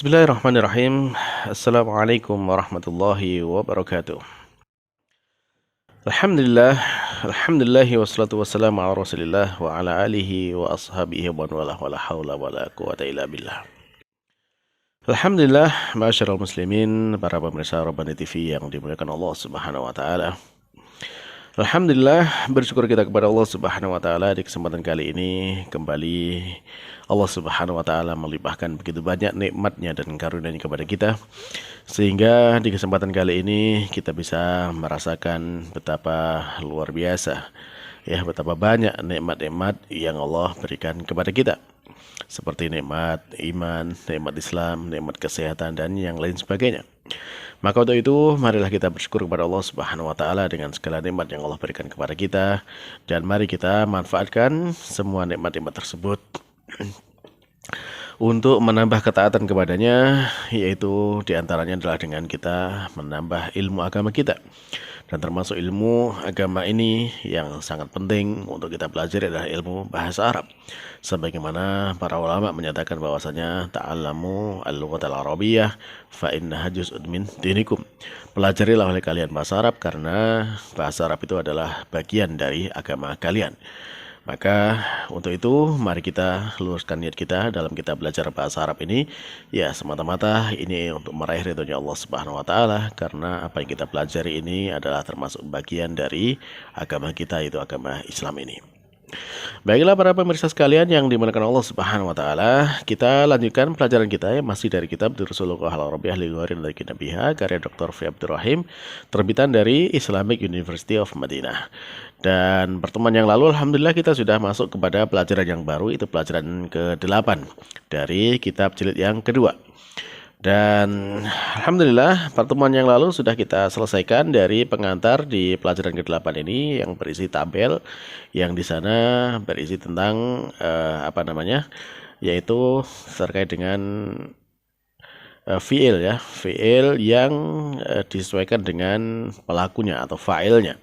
Bismillahirrahmanirrahim. Assalamualaikum warahmatullahi wabarakatuh. Alhamdulillah, alhamdulillahi wassalatu wassalamu ala rasulillah wa ala alihi wa ashabihi wa man walah wa la hawla wa la quwata illa billah. Alhamdulillah, ma'asyiral muslimin, para pemirsa Rabbani TV yang dimuliakan Allah Subhanahu wa taala. Alhamdulillah, bersyukur kita kepada Allah Subhanahu wa taala di kesempatan kali ini kembali Allah Subhanahu wa taala melimpahkan begitu banyak nikmatnya dan karunia-Nya kepada kita, sehingga di kesempatan kali ini kita bisa merasakan betapa luar biasa ya, betapa banyak nikmat-nikmat yang Allah berikan kepada kita, seperti nikmat iman, nikmat Islam, nikmat kesehatan, dan yang lain sebagainya. Maka untuk itu, marilah kita bersyukur kepada Allah Subhanahu wa taala dengan segala nikmat yang Allah berikan kepada kita, dan mari kita manfaatkan semua nikmat-nikmat tersebut untuk menambah ketaatan kepadanya, yaitu diantaranya adalah dengan kita menambah ilmu agama kita. Dan termasuk ilmu agama ini yang sangat penting untuk kita pelajari adalah ilmu bahasa Arab. Sebagaimana para ulama menyatakan bahwasanya ta'allamu al-lughatal arabiyyah fa innaha juz'un min dinikum. Pelajarilah oleh kalian bahasa Arab karena bahasa Arab itu adalah bagian dari agama kalian. Maka untuk itu mari kita luruskan niat kita dalam kita belajar bahasa Arab ini, ya semata-mata ini untuk meraih ridhonya Allah Subhanahu wa taala, karena apa yang kita pelajari ini adalah termasuk bagian dari agama kita, yaitu agama Islam ini. Baiklah para pemirsa sekalian yang dimuliakan Allah Subhanahu wa taala, kita lanjutkan pelajaran kita yang masih dari kitab Durusul Lughah Al-Arabiyyah li Ghairil Nabiha karya Dr. Fi Abdur Rahim, terbitan dari Islamic University of Madinah. Dan pertemuan yang lalu alhamdulillah kita sudah masuk kepada pelajaran yang baru, itu pelajaran ke-8 dari kitab jilid yang kedua. Dan alhamdulillah pertemuan yang lalu sudah kita selesaikan dari pengantar di pelajaran ke-8 ini yang berisi tabel, yang di sana berisi tentang yaitu terkait dengan fiil ya, fiil yang disesuaikan dengan pelakunya atau fa'ilnya.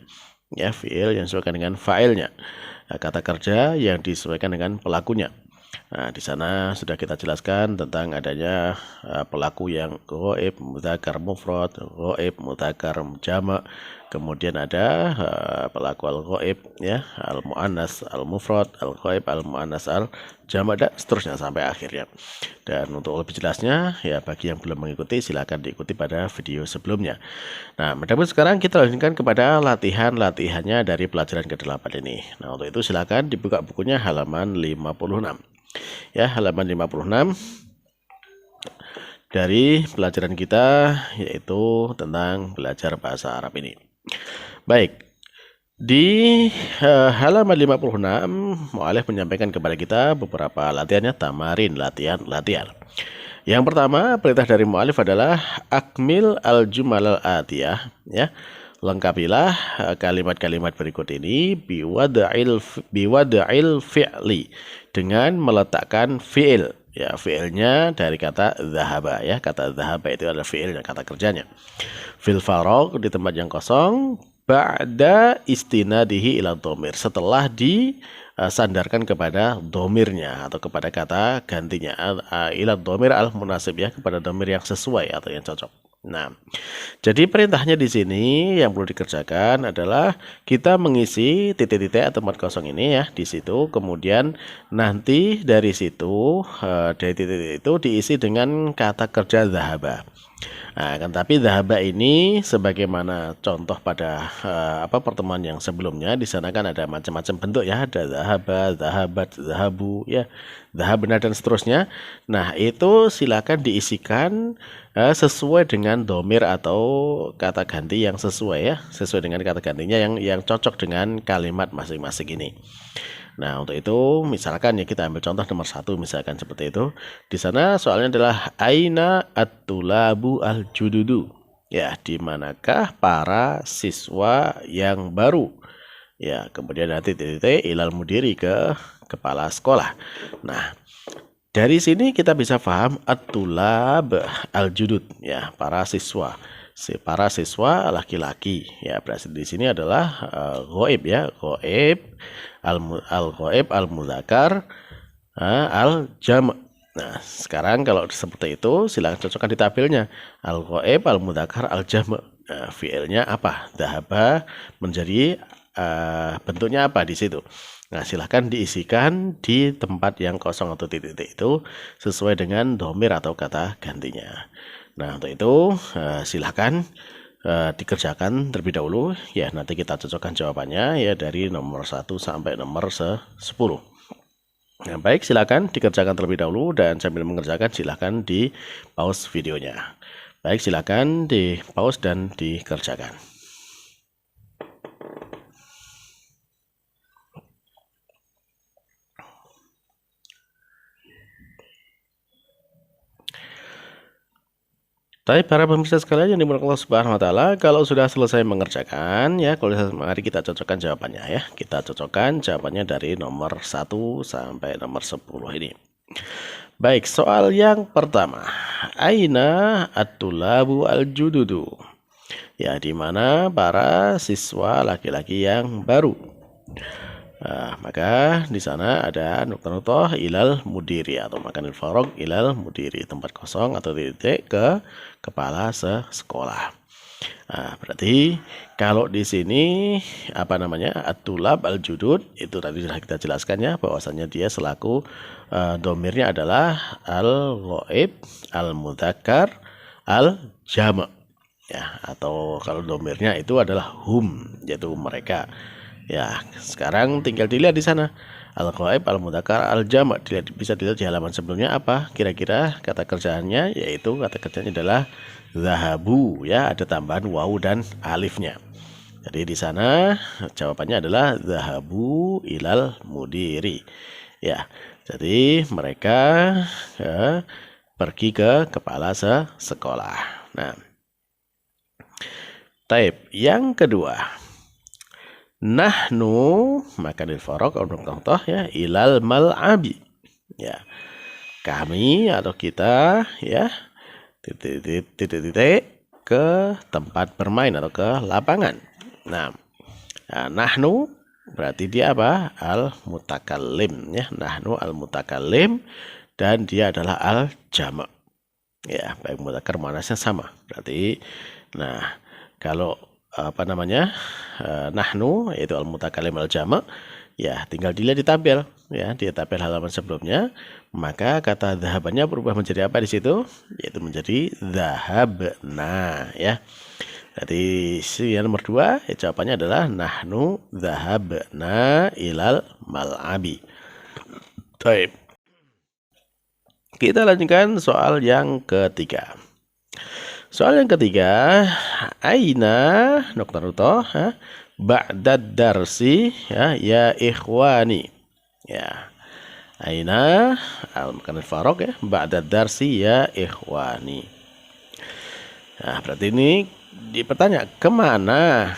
Ya, fiil yang disesuaikan dengan fa'ilnya. Kata kerja yang disesuaikan dengan pelakunya. Nah, di sana sudah kita jelaskan tentang adanya pelaku yang ghaib, mudzakkar mufrad, ghaib, mudzakkar jamak. Kemudian ada pelaku al-ghaib ya, al-muannas al-mufrad, al-ghaib, al-muannas al-jamak, dan seterusnya sampai akhirnya. Dan untuk lebih jelasnya ya, bagi yang belum mengikuti silakan diikuti pada video sebelumnya. Nah, mudah-mudahan sekarang kita lanjutkan kepada latihan-latihannya dari pelajaran ke-8 ini. Nah, untuk itu silakan dibuka bukunya halaman 56. Ya, halaman 56 dari pelajaran kita, yaitu tentang belajar bahasa Arab ini. Baik, di halaman 56 mu'alif menyampaikan kepada kita beberapa latihannya, tamarin, latihan. Yang pertama, perintah dari mu'alif adalah akmil al-jumal al-atiyah ya. Lengkapilah kalimat-kalimat berikut ini biwada'il fi'li, dengan meletakkan fi'il. Ya, fi'ilnya dari kata dhahaba ya. Kata dhahaba itu adalah fi'ilnya, kata kerjanya. Fil faragh, di tempat yang kosong, ba'da istinadihi ila dhamir, setelah disandarkan kepada domirnya atau kepada kata gantinya, ila dhamir al munasib ya, kepada dhamir yang sesuai atau yang cocok. Nah, jadi perintahnya di sini yang perlu dikerjakan adalah kita mengisi titik-titik atau tempat kosong ini ya di situ, kemudian nanti dari situ dari titik itu diisi dengan kata kerja dhahaba. Nah, kan tapi dhahaba ini sebagaimana contoh pada pertemuan yang sebelumnya, di sana kan ada macam-macam bentuk ya, ada dhahaba, dhahabat, dhahabu ya, dhahabna dan seterusnya. Nah, itu silakan diisikan sesuai dengan domir atau kata ganti yang sesuai ya, sesuai dengan kata gantinya yang cocok dengan kalimat masing-masing ini. Nah, untuk itu misalkan ya kita ambil contoh nomor 1 misalkan seperti itu. Di sana soalnya adalah aina at-tulabu al-jududu. Ya, di manakah para siswa yang baru? Ya, kemudian nanti titik ilal mudiri, ke kepala sekolah. Nah, dari sini kita bisa paham at-tulab al-judud ya, para siswa. Para siswa laki-laki ya, berarti di sini adalah ghaib ya, ghaib al-ghaib al-mudzakkar al-jam'. Nah, sekarang kalau seperti itu silakan cocokkan di tabelnya. Al-ghaib, al-mudzakkar, al-jam'. Nah, fi'ilnya apa? Dhahaba menjadi bentuknya apa di situ? Nah, silahkan diisikan di tempat yang kosong atau titik-titik itu sesuai dengan domir atau kata gantinya. Nah, untuk itu silahkan dikerjakan terlebih dahulu. Ya, nanti kita cocokkan jawabannya ya dari nomor 1 sampai nomor 10. Nah, baik, silakan dikerjakan terlebih dahulu dan sambil mengerjakan silakan di pause videonya. Baik, silakan di pause dan dikerjakan. Tapi para pemirsa sekalian yang dimuliakan Allah Subhanahu wa taala, kalau sudah selesai mengerjakan ya, kalau mari kita cocokkan jawabannya ya. Kita cocokkan jawabannya dari nomor 1 sampai nomor 10 ini. Baik, soal yang pertama. Aina at-tulabu al-jududu? Ya, di mana para siswa laki-laki yang baru? Nah, maka di sana ada nukta-nukta ilal mudiri atau makanil farog ilal mudiri, tempat kosong atau titik ke kepala sekolah. Nah, berarti kalau di sini apa namanya at-tulab al-judud itu tadi sudah kita jelaskan ya, bahwasanya dia selaku domirnya adalah al-ghaib, al-mudzakkar, al-jama'. Ya, atau kalau domirnya itu adalah hum, yaitu mereka. Ya, sekarang tinggal dilihat di sana. Al-ghaib, al-mudzakkar, al-jama'. Bisa dilihat di halaman sebelumnya apa kira-kira kata kerjaannya, yaitu kata kerjanya adalah zahabu ya, ada tambahan waw dan alifnya. Jadi di sana jawabannya adalah zahabu ilal mudiri. Ya, jadi mereka pergi ke kepala sekolah. Nah, taib yang kedua. Nahnu maka faraq atau ya ilal mal'abi. Ya. Kami atau kita ya titik-titik ke tempat bermain atau ke lapangan. Nah, nahnu berarti dia apa? Al-mutakallim ya. Nahnu al-mutakallim dan dia adalah al-jama'. Ya, baik mudzakkar muannasnya sama. Berarti nah, kalau apa namanya nahnu yaitu al-mutakallim al-jama' ya tinggal dilihat di tabel ya, di tabel halaman sebelumnya, maka kata dhahabannya berubah menjadi apa di situ, yaitu menjadi dhahabna ya. Jadi yang nomor 2 ya, jawabannya adalah nahnu dhahabna ilal mal'abi. Baik, kita lanjutkan soal yang ketiga. Soal yang ketiga, aina nukta ba'dad darsi ya ikhwani. Ya. Aina al-makan al-faraq ya, ba'dad darsi ya ikhwani. Nah, berarti ini dipertanya kemana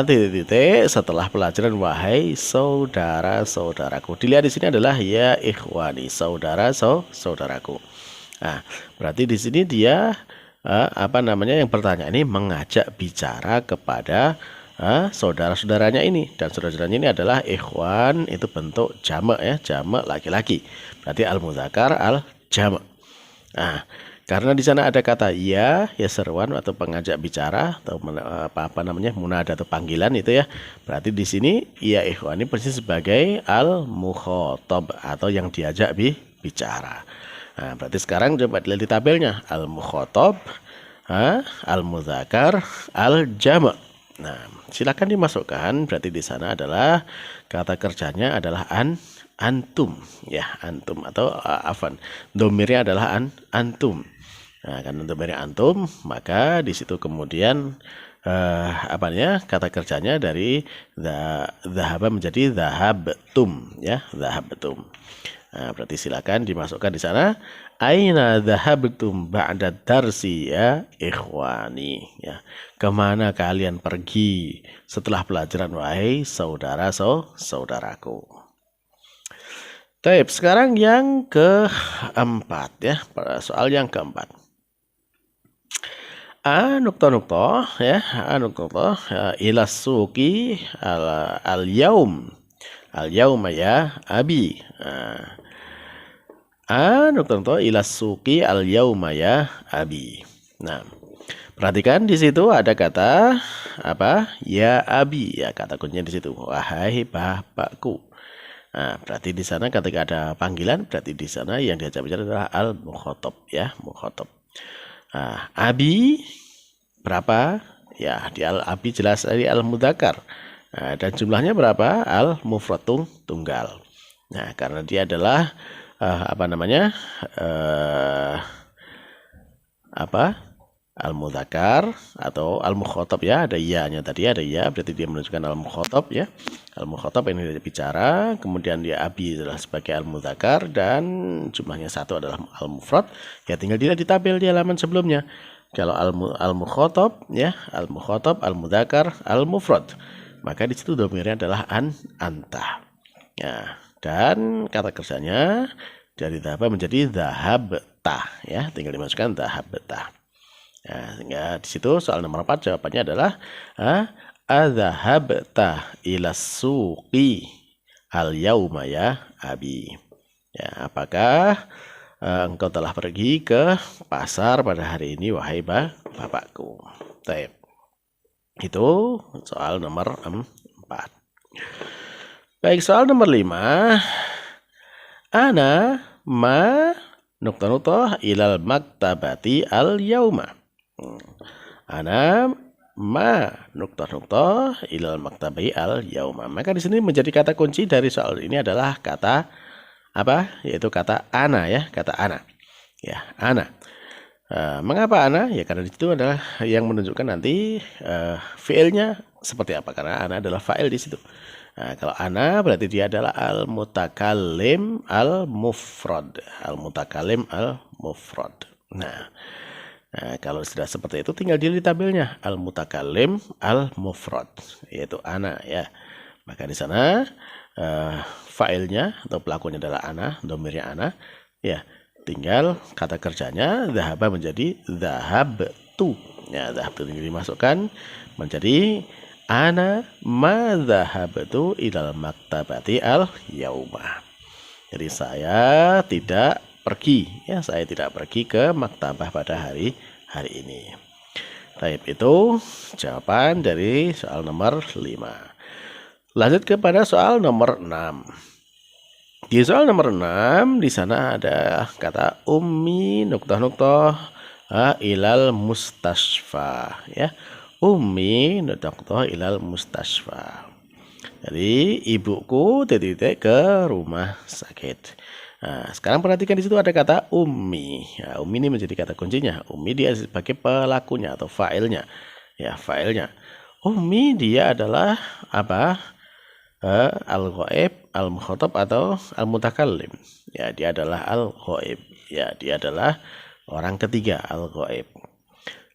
titik-titik setelah pelajaran wahai saudara-saudaraku. Dilihat di sini adalah ya ikhwani, saudara-saudaraku. Nah, berarti di sini dia apa namanya yang bertanya ini mengajak bicara kepada saudara-saudaranya ini, dan saudara-saudaranya ini adalah ikhwan, itu bentuk jamak ya, jamak laki-laki. Berarti al-mudzakkar al-jamak. Nah, karena di sana ada kata ya seruan atau pengajak bicara atau apa namanya munada atau panggilan itu ya. Berarti di sini ya ikhwan ini persis sebagai al-mukhatab atau yang diajak bicara. Nah, berarti sekarang coba dilihat di tabelnya al-mukhatab, al-mudzakkar, al-jama'. Nah, silakan dimasukkan. Berarti di sana adalah kata kerjanya adalah antum ya, antum atau afan. Domirnya adalah antum. Nah, karena domirnya antum, maka di situ kemudian kata kerjanya dari dhahaba menjadi dhahabtum ya, dhahabtum. Nah, berarti silakan dimasukkan di sana. Aina dhahabtum ba'da darsi ya ikhwani ya. Kemana kalian pergi setelah pelajaran wahai saudara-saudaraku. Baik, sekarang yang keempat ya, pada soal yang keempat. Nukta-nukta ya, nukta ila suqi al-yaum. Al-yauma ya abi. Nukta ila suqi al yauma ya abi. Nah, perhatikan di situ ada kata apa? Ya abi, ya kata kuncinya di situ. Wahai bapakku. Nah, berarti di sana ketika ada panggilan, berarti di sana yang diajak bicara adalah al mukhatab ya, mukhatab. Nah, abi berapa? Ya, di al abi jelas dari al mudzakkar. Nah, dan jumlahnya berapa? Al mufrad tunggal. Nah, karena dia adalah apa namanya? Apa? Al-mudzakkar atau al-mukhatab ya, ada ya-nya tadi, ada ya, berarti dia menunjukkan al-mukhatab ya. Al-mukhatab ini dia bicara, kemudian dia abi adalah sebagai al-mudzakkar dan jumlahnya satu adalah al-mufrad. Ya tinggal dilihat di tabel di halaman sebelumnya. Kalau al-mukhatab ya, al-mukhatab, al-mudzakkar, al-mufrad. Maka di situ dhamirnya adalah anta. Ya, dan kata kerjanya dari dhahaba menjadi dhahabta ya, tinggal dimasukkan dhahabta. Ya, sehingga di situ soal nomor 4 jawabannya adalah adzahabta ila suqi al yauma ya abi. Ya, apakah engkau telah pergi ke pasar pada hari ini wahai bapakku. Baik. Itu soal nomor 4. Baik, soal nomor 5. Ana ma nukta ilal maktabati al yauma. Ana ma nukta ilal maktabi al yauma. Maka di sini menjadi kata kunci dari soal ini adalah kata apa? Yaitu kata ana ya, kata ana. Ya, ana. Mengapa ana? Ya karena di situ adalah yang menunjukkan nanti fiilnya seperti apa, karena ana adalah fa'il di situ. Nah, kalau ana berarti dia adalah al-mutakallim al-mufrad. Al-mutakallim al-mufrad. Nah, kalau sudah seperti itu tinggal dilihat tabelnya al-mutakallim al-mufrad yaitu ana ya. Maka di sana failnya atau pelakunya adalah ana, domirnya ana ya. Tinggal kata kerjanya dhahaba menjadi dhahabtu. Ya, dhahabtu ini dimasukkan menjadi ana ma dhahabtu ilal maktabati al yauma. Jadi saya tidak pergi ya, saya tidak pergi ke maktabah pada hari ini. Baik, itu jawaban dari soal nomor 5. Lanjut kepada soal nomor 6. Di soal nomor 6 di sana ada kata ummi nukta ilal mustasfa ya. Ummi nukta ilal mustasfa. Jadi ibuku titik ke rumah sakit. Nah, sekarang perhatikan di situ ada kata ummi. Ya, ummi ini menjadi kata kuncinya. Ummi dia sebagai pelakunya atau fa'ilnya. Ya, fa'ilnya. Ummi dia adalah apa? Al-ghaib, al-mukhatab atau al-mutakallim. Ya, dia adalah al-ghaib. Ya, dia adalah orang ketiga, al-ghaib.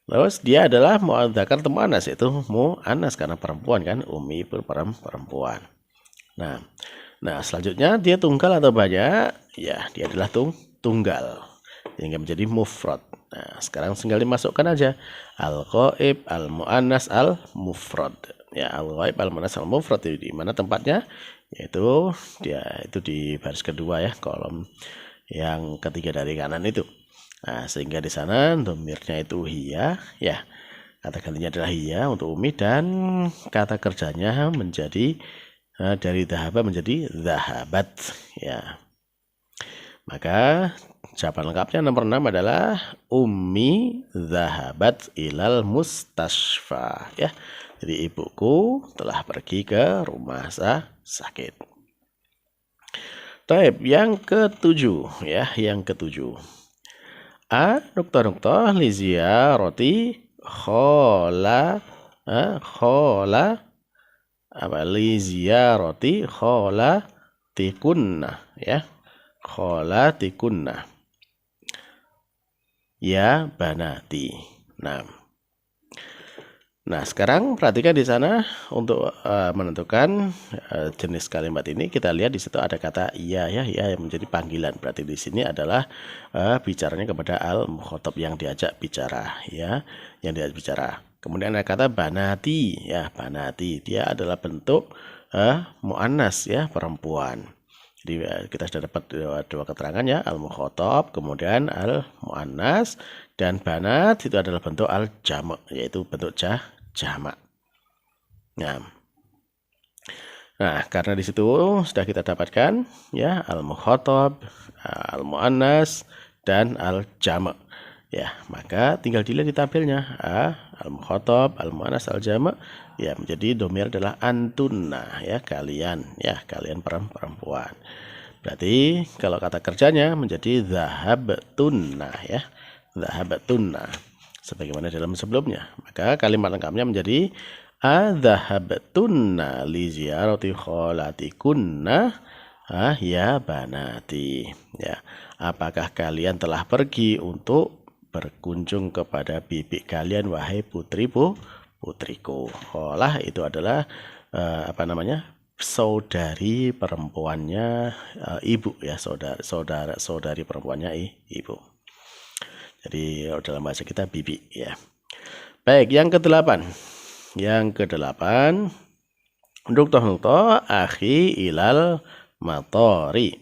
Terus dia adalah mu'adzakar atau mu'annas, itu mu'annas karena perempuan kan, ummi perempuan. Nah, selanjutnya dia tunggal atau banyak? Ya, dia adalah tunggal. Sehingga menjadi mufrad. Nah, sekarang tinggal dimasukkan aja al-ghaib, al-mu'annas, al-mufrad. Ya, al-ghaib, al-mu'annas, al-mufrad di mana tempatnya? Yaitu dia itu di baris kedua ya, kolom yang ketiga dari kanan itu. Nah, sehingga di sana domirnya itu hiya ya. Kata gantinya adalah hiya untuk umi dan kata kerjanya menjadi dari dhahaba menjadi dhahabat ya. Maka jawaban lengkapnya nomor 6 adalah ummi dhahabat ilal mustasfa ya. Jadi ibuku telah pergi ke rumah sakit. Taib yang ketujuh ya, yang ketujuh. A nukta li ziyarati khola apa li ziyarati kholatikunna ya, kholatikunna ya banati. Nah, sekarang perhatikan di sana untuk menentukan jenis kalimat ini kita lihat di situ ada kata iya ya, iya yang menjadi panggilan. Berarti di sini adalah bicaranya kepada al-mukhatab yang diajak bicara ya, yang diajak bicara. Kemudian ada kata banati ya, banati dia adalah bentuk mu'annas ya, perempuan. Jadi kita sudah dapat dua keterangan ya, al-mukhatab, kemudian al-muannas, dan banat itu adalah bentuk al-jama', yaitu bentuk jamak. Nah, karena di situ sudah kita dapatkan ya al-mukhatab, al-muannas, dan al-jama'. Ya, maka tinggal dilihat di tabelnya. Al-mukhatab, al-muannas, al-jama', ya menjadi domir adalah antunna, ya kalian perempuan. Berarti kalau kata kerjanya menjadi dhahabtunna, ya. Dhahabtunna. Sebagaimana dalam sebelumnya. Maka kalimat lengkapnya menjadi adzahabtunna li ziyarati khalatikunna ya banati. Ya, apakah kalian telah pergi untuk berkunjung kepada bibi kalian wahai putriku. Khalah itu adalah saudari perempuannya ibu, ya, saudari perempuannya ibu. Jadi dalam bahasa kita bibi, ya. Baik, yang ke-8. Nuktoh akhi ilal matori.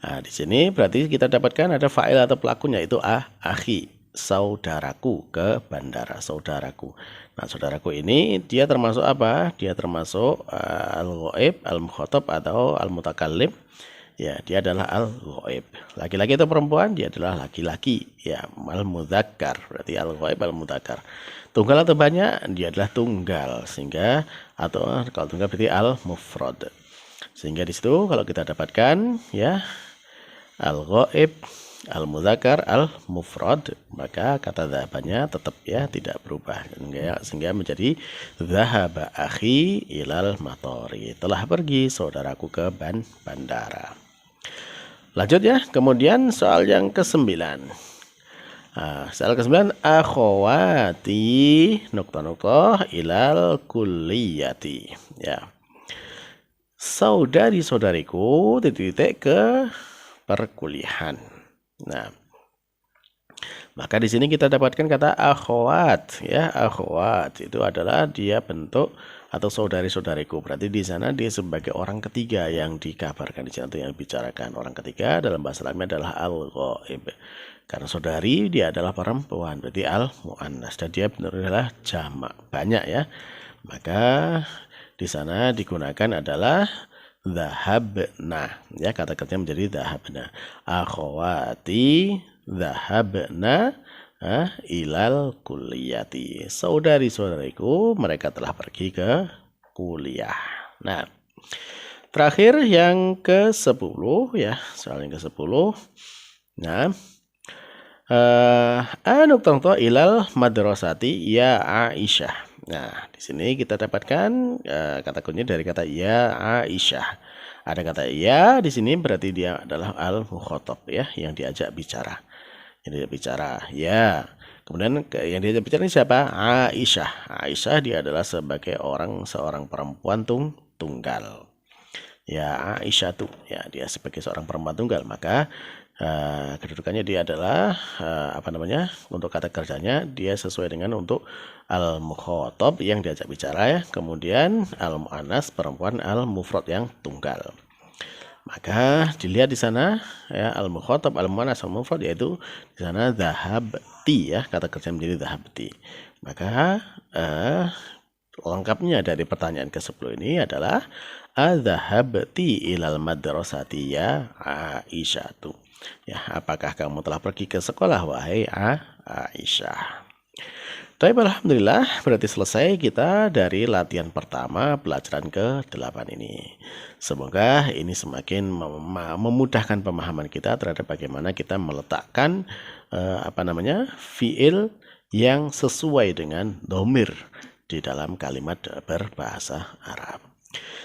Nah, di sini berarti kita dapatkan ada fa'il atau pelakunya, itu akhi, saudaraku, ke bandara, saudaraku. Nah, saudaraku ini dia termasuk apa? Dia termasuk al-ghaib, al-mukhatab, atau al-mutakallim. Ya, dia adalah al-ghaib. Laki-laki atau perempuan? Dia adalah laki-laki. Ya, al-mudzakkar. Berarti al-ghaib, al-mudzakkar. Tunggal atau banyak? Dia adalah tunggal. Sehingga, atau kalau tunggal berarti al-mufrad. Sehingga di situ kalau kita dapatkan, ya, al-ghaib, al-mudzakkar, al-mufrad, maka kata dhahabanya tetap, ya, tidak berubah. Sehingga menjadi dhahaba akhi ilal matori. Telah pergi saudaraku ke bandara. Lanjut, ya. Kemudian soal yang ke-9. Soal ke-9, akhawati nukta ilal kulliyati. Ya. Saudari-saudariku titik ke perkuliahan. Nah, maka di sini kita dapatkan kata akhwat, ya. Akhwat itu adalah dia bentuk atau saudari-saudariku. Berarti di sana dia sebagai orang ketiga yang dikabarkan di sana, atau yang dibicarakan. Orang ketiga dalam bahasa Arabnya adalah al-ghaib. Karena saudari dia adalah perempuan, berarti al-muannas, dan dia benar adalah jamak, banyak, ya. Maka di sana digunakan adalah dhahabna, ya, kata kerjanya menjadi dhahabna. Akhawati dhahabna ilal kulliyati. Saudari-saudariku mereka telah pergi ke kuliah. Nah, terakhir yang ke-10, ya, soal yang ke-10. Nah, nukta ilal madrasati ya Aisyah. Nah, di sini kita dapatkan kata kunci dari kata ya Aisyah. Ada kata ya di sini berarti dia adalah al-mukhatab, ya, yang diajak bicara. Yang diajak bicara, ya. Kemudian yang diajak bicara ini siapa? Aisyah. Aisyah dia adalah sebagai seorang perempuan tunggal. Ya, Aisyah tuh, ya, dia sebagai seorang perempuan tunggal, maka kedudukannya dia adalah untuk kata kerjanya dia sesuai dengan untuk al-mukhatab yang diajak bicara, ya. Kemudian al-muannas perempuan, al-mufrad yang tunggal. Maka dilihat di sana, ya, al-mukhatab, al-muannas, al-mufrad, yaitu di sana dhahabti, ya, kata kerja menjadi dhahabti. Maka lengkapnya dari pertanyaan ke-10 ini adalah adzahabti ilal madrasati ya Aisyatu. Ya, apakah kamu telah pergi ke sekolah wahai Aisyah? Baik, alhamdulillah berarti selesai kita dari latihan pertama pelajaran ke-8 ini. Semoga ini semakin memudahkan pemahaman kita terhadap bagaimana kita meletakkan fiil yang sesuai dengan dhamir di dalam kalimat berbahasa Arab.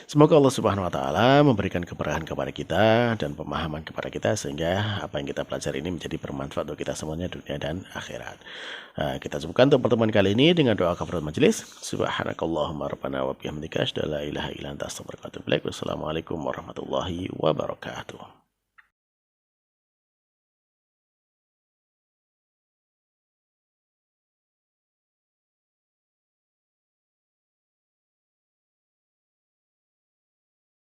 Semoga Allah Subhanahu wa taala memberikan keberkahan kepada kita dan pemahaman kepada kita sehingga apa yang kita pelajari ini menjadi bermanfaat untuk kita semuanya dunia dan akhirat. Kita cukupkan untuk pertemuan kali ini dengan doa kafaratul majelis. Subhanakallahumma rabbana wa bihamdika asyhadu an la ilaha illa anta astaghfiruka wa atubu ilaik. Wassalamualaikum warahmatullahi wabarakatuh.